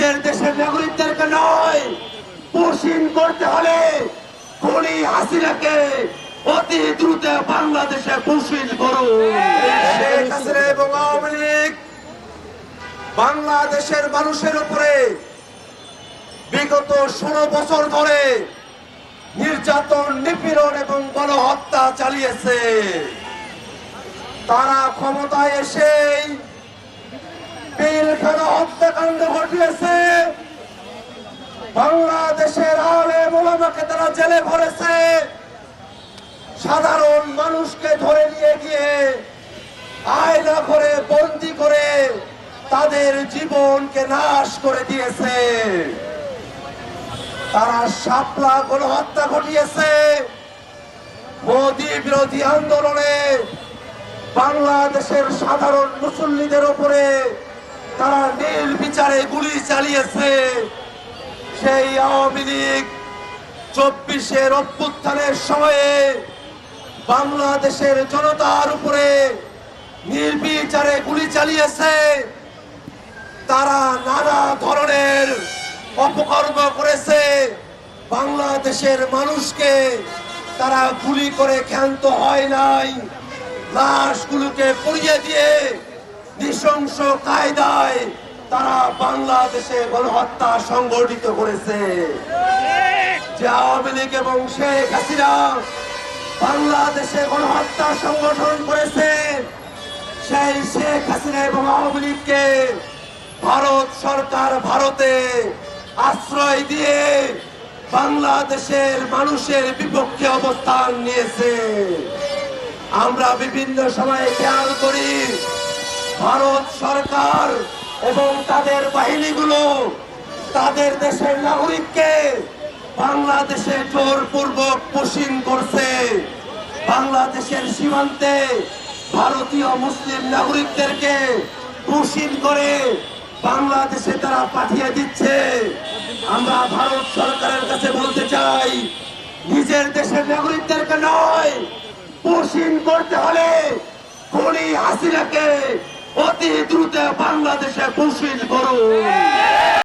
নিজের দেশের নাগরিকদেরকে নয়, পুশিন করতে হলে খুনি হাসিনাকে অতি দ্রুত বাংলাদেশে পুশিন করুন। শেখ হাসিনা এবং আওয়ামী লীগ বাংলাদেশের মানুষের উপরে বিগত 16 বছর ধরে নির্যাতন, নিপীড়ন এবং গণহত্যা চালিয়েছে। তারা ক্ষমতায় এসেই পিলখানা হত্যাকাণ্ড ঘটিয়েছে। বাংলাদেশের আলেম ওলামাকে তারা জেলে ভরেছে। সাধারণ মানুষকে ধরে নিয়ে গিয়ে আয়না করে বন্দি করে তাদের জীবনকে নাশ করে দিয়েছে। তারা শাপলা গণহত্যা ঘটিয়েছে। মোদী বিরোধী আন্দোলনে বাংলাদেশের সাধারণ মুসল্লিদের উপরে তারা নির্বিচারে গুলি চালিয়েছে। সেই আওয়ামী লীগ 24-এর অভ্যুত্থানের সময়ে বাংলাদেশের জনতার উপরে নির্বিচারে গুলি চালিয়েছে। তারা নানা ধরনের অপকর্ম করেছে। বাংলাদেশের মানুষকে তারা গুলি করে ক্ষান্ত হয় নাই, লাশগুলোকে পুড়িয়ে দিয়ে নৃশংস কায়দায় তারা বাংলাদেশে গণহত্যা সংগঠিত করেছে। যে আওয়ামী লীগ এবং শেখ হাসিনা বাংলাদেশে গণহত্যা সংগঠন করেছে, সেই শেখ হাসিনা এবং আওয়ামী লীগকে ভারত সরকার ভারতে আশ্রয় দিয়ে বাংলাদেশের মানুষের বিপক্ষে অবস্থান নিয়েছে। আমরা বিভিন্ন সময়ে খেয়াল করি ভারত সরকার এবং তাদের বাহিনীগুলো তাদের দেশের নাগরিককে বাংলাদেশে জোরপূর্বক পুশিন করছে। বাংলাদেশের সীমান্তে ভারতীয় মুসলিম নাগরিকদেরকে পুশিন করে বাংলাদেশে তারা পাঠিয়ে দিচ্ছে। আমরা ভারত সরকারের কাছে বলতে চাই, নিজের দেশের নাগরিকদেরকে নয়, পুশিন করতে হলে খুনি হাসিনাকে অতি দ্রুত বাংলাদেশে পুশিন করুন।